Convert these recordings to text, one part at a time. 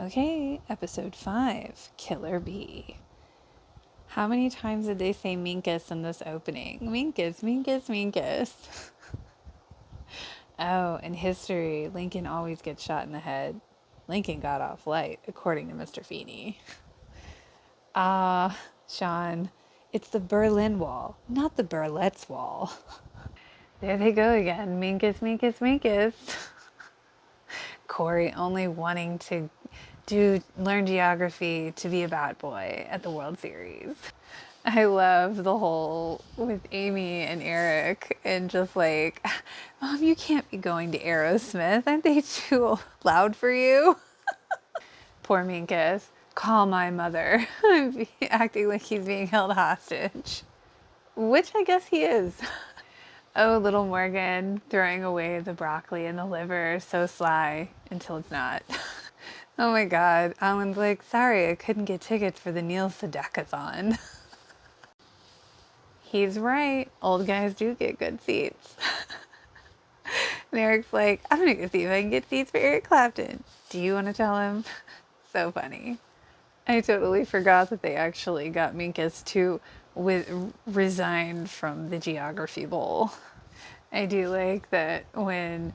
Okay, episode 5, Killer Bee. How many times did they say Minkus in this opening? Minkus, Minkus, Minkus. Oh, in history, Lincoln always gets shot in the head. Lincoln got off light, according to Mr. Feeney. Sean, it's the Berlin Wall, not the Berlitz Wall. There they go again. Minkus, Minkus, Minkus. Corey only wanting to learn geography to be a bad boy at the World Series. I love the whole with Amy and Eric and just like, Mom, you can't be going to Aerosmith. Aren't they too loud for you? Poor Minkus. Call my mother. Acting like he's being held hostage. Which I guess he is. Oh, little Morgan throwing away the broccoli and the liver, so sly until it's not. Oh my God. Alan's like, sorry, I couldn't get tickets for the Neil Sedakathon. He's right. Old guys do get good seats. And Eric's like, I'm going to go see if I can get seats for Eric Clapton. Do you want to tell him? So funny. I totally forgot that they actually got Minkus to resign from the Geography Bowl. I do like that when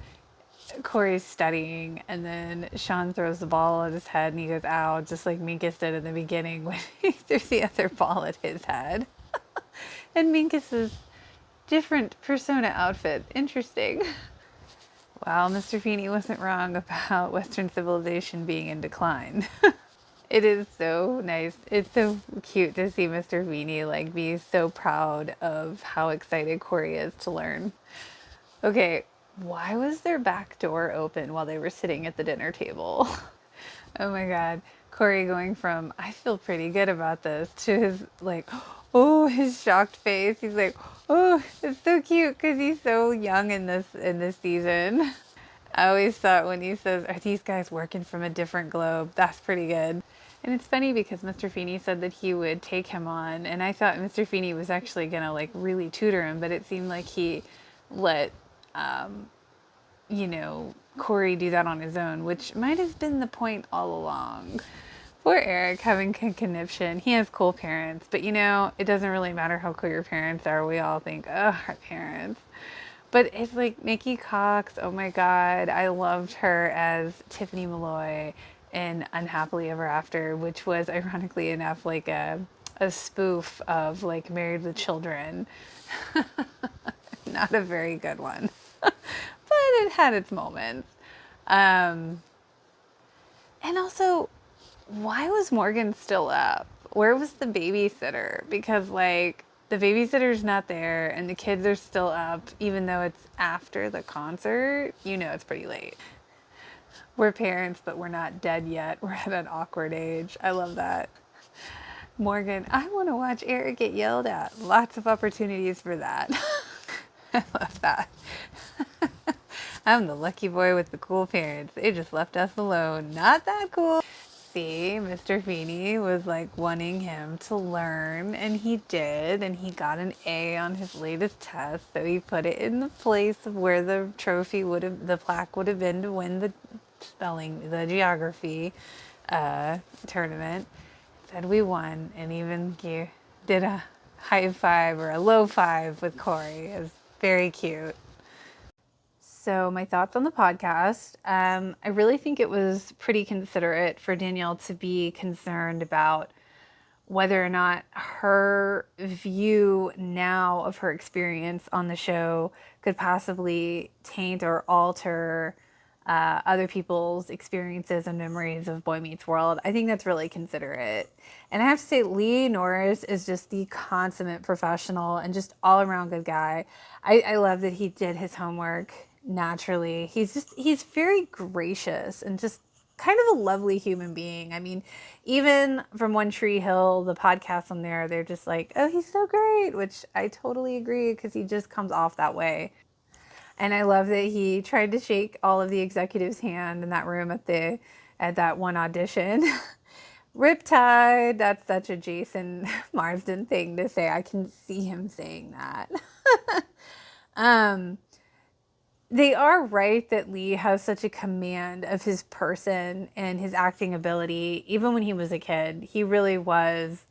Corey's studying and then Sean throws the ball at his head and he goes, ow, just like Minkus did in the beginning when he threw the other ball at his head. And Minkus's different persona outfit. Interesting. Well, Mr. Feeney wasn't wrong about Western civilization being in decline. It is so nice. It's so cute to see Mr. Feeney like be so proud of how excited Corey is to learn. Okay, why was their back door open while they were sitting at the dinner table? Oh my God. Corey going from, I feel pretty good about this, to his like, oh, his shocked face. He's like, oh, it's so cute because he's so young in this season. I always thought when he says, are these guys working from a different globe? That's pretty good. And it's funny because Mr. Feeney said that he would take him on, and I thought Mr. Feeney was actually going to like really tutor him, but it seemed like he let, Corey do that on his own, which might have been the point all along. Poor Eric having conniption. He has cool parents, but it doesn't really matter how cool your parents are. We all think, oh, our parents. But it's like Nikki Cox, oh my God, I loved her as Tiffany Malloy in Unhappily Ever After, which was ironically enough like a spoof of like Married with Children. Not a very good one, but it had its moments. And also, why was Morgan still up? Where was the babysitter? Because like the babysitter's not there and the kids are still up even though it's after the concert. It's pretty late. We're parents, but we're not dead yet. We're at an awkward age. I love that. Morgan, I want to watch Eric get yelled at. Lots of opportunities for that. I love that. I'm the lucky boy with the cool parents. They just left us alone. Not that cool. See, Mr. Feeney was like wanting him to learn, and he did, and he got an A on his latest test, so he put it in the place of where the the plaque would have been to win the geography tournament. Said we won, and even he did a high five or a low five with Corey. It was very cute. So my thoughts on the podcast. I really think it was pretty considerate for Danielle to be concerned about whether or not her view now of her experience on the show could possibly taint or alter other people's experiences and memories of Boy Meets World. I think that's really considerate. And I have to say, Lee Norris is just the consummate professional and just all around good guy. I love that he did his homework naturally. He's very gracious and just kind of a lovely human being. I mean, even from One Tree Hill, the podcast on there, they're just like, oh, he's so great, which I totally agree because he just comes off that way. And I love that he tried to shake all of the executives' hand in that room at that one audition. Riptide, that's such a Jason Marsden thing to say. I can see him saying that. They are right that Lee has such a command of his person and his acting ability. Even when he was a kid, he really was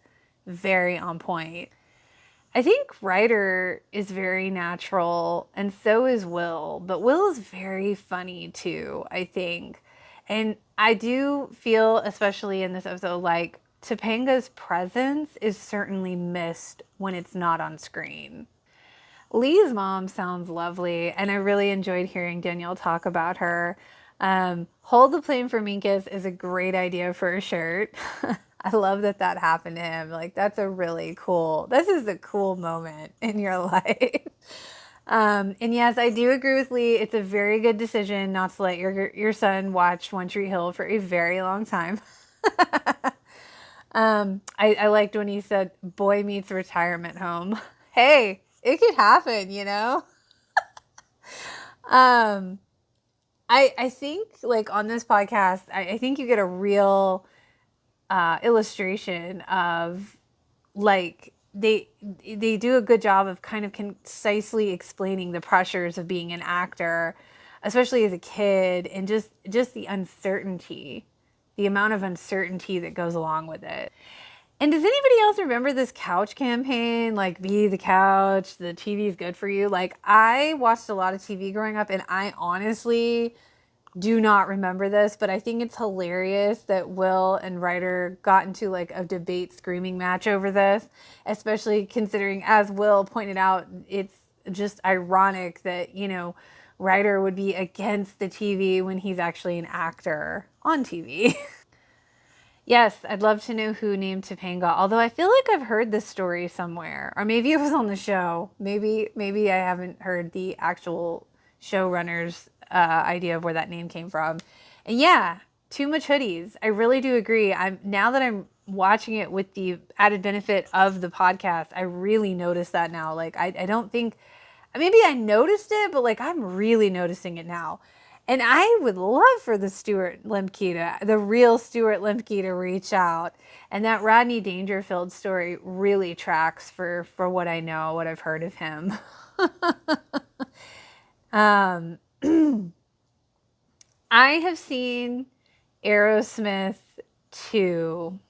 very on point. I think Ryder is very natural, and so is Will. But Will is very funny too, I think. And I do feel, especially in this episode, like Topanga's presence is certainly missed when it's not on screen. Lee's mom sounds lovely, and I really enjoyed hearing Danielle talk about her. Hold the plane for Minkus is a great idea for a shirt. I love that that happened to him. Like, that's a really cool, this is a cool moment in your life. And yes, I do agree with Lee. It's a very good decision not to let your son watch One Tree Hill for a very long time. I liked when he said, boy meets retirement home. Hey, it could happen, you know? I think, like, on this podcast, I think you get a real illustration of, like, they do a good job of kind of concisely explaining the pressures of being an actor, especially as a kid, and just the uncertainty, the amount of uncertainty that goes along with it. And does anybody else remember this couch campaign? Like, be the couch, the TV is good for you. Like, I watched a lot of TV growing up, and I honestly do not remember this, but I think it's hilarious that Will and Ryder got into like a debate screaming match over this, especially considering, as Will pointed out, it's just ironic that, you know, Ryder would be against the TV when he's actually an actor on TV. Yes, I'd love to know who named Topanga, although I feel like I've heard this story somewhere, or maybe it was on the show. Maybe I haven't heard the actual showrunner's idea of where that name came from. And yeah, too much hoodies. I really do agree. Now that I'm watching it with the added benefit of the podcast, I really notice that now. Like, I don't think, maybe I noticed it, but like, I'm really noticing it now. And I would love for the real Stuart Lemke to reach out. And that Rodney Dangerfield story really tracks for what I know, what I've heard of him. I have seen Aerosmith too.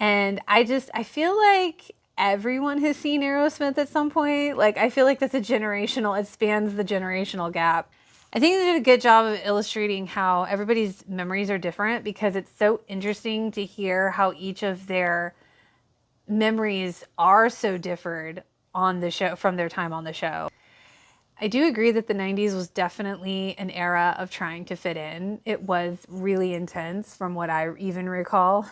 And I feel like everyone has seen Aerosmith at some point. Like, I feel like it spans the generational gap. I think they did a good job of illustrating how everybody's memories are different, because it's so interesting to hear how each of their memories are so different on the show from their time on the show. I do agree that the 90s was definitely an era of trying to fit in. It was really intense from what I even recall.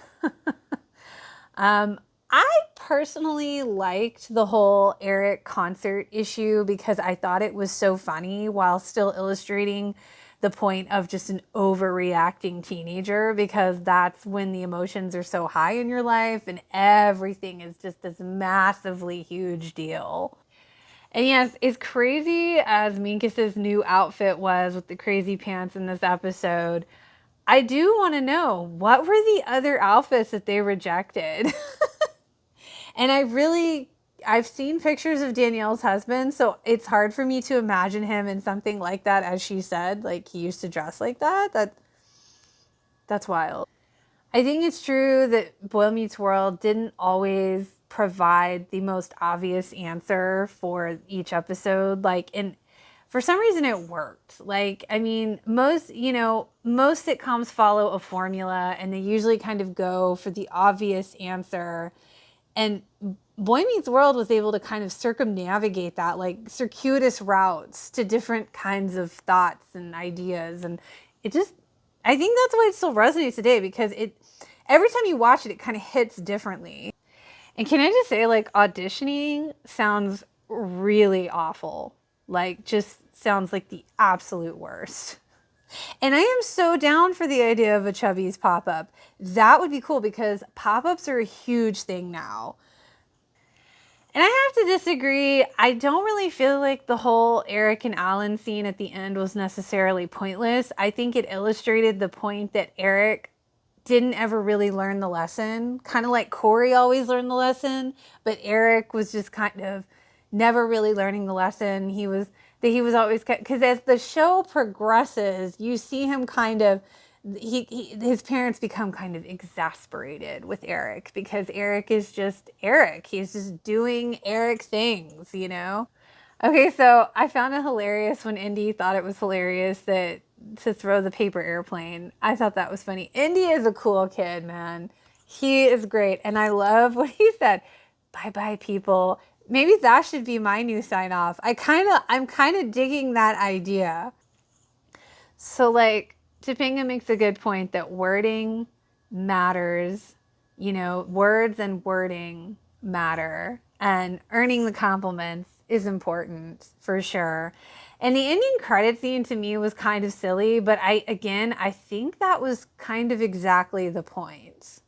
I personally liked the whole Eric concert issue because I thought it was so funny while still illustrating the point of just an overreacting teenager, because that's when the emotions are so high in your life and everything is just this massively huge deal. And yes, as crazy as Minkus's new outfit was with the crazy pants in this episode, I do want to know, what were the other outfits that they rejected? And I've seen pictures of Danielle's husband, so it's hard for me to imagine him in something like that, as she said, like he used to dress like that. That's wild. I think it's true that Boy Meets World didn't always provide the most obvious answer for each episode. And for some reason it worked. Like, I mean, most sitcoms follow a formula and they usually kind of go for the obvious answer. And Boy Meets World was able to kind of circumnavigate that, like circuitous routes to different kinds of thoughts and ideas. And I think that's why it still resonates today, because every time you watch it, it kind of hits differently. And can I just say, like, auditioning sounds really awful. Like, just sounds like the absolute worst. And I am so down for the idea of a Chubby's pop-up. That would be cool, because pop-ups are a huge thing now. And I have to disagree. I don't really feel like the whole Eric and Alan scene at the end was necessarily pointless. I think it illustrated the point that Eric didn't ever really learn the lesson. Kind of like Corey always learned the lesson, but Eric was just kind of never really learning the lesson. He was that he was always, because as the show progresses, you see him kind of, his parents become kind of exasperated with Eric because Eric is just Eric. He's just doing Eric things, you know? Okay, so I found it hilarious when Indy thought it was hilarious that to throw the paper airplane. I thought that was funny. Indy is a cool kid, man. He is great. And I love what he said. Bye-bye, people. Maybe that should be my new sign off. I'm kind of digging that idea. So like Topanga makes a good point that wording matters. You know, words and wording matter, and earning the compliments is important for sure. And the ending credit scene to me was kind of silly, but I think that was kind of exactly the point.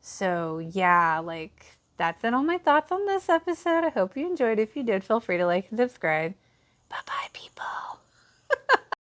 So yeah, like that's it, all my thoughts on this episode. I hope you enjoyed. If you did, feel free to like and subscribe. Bye bye, people.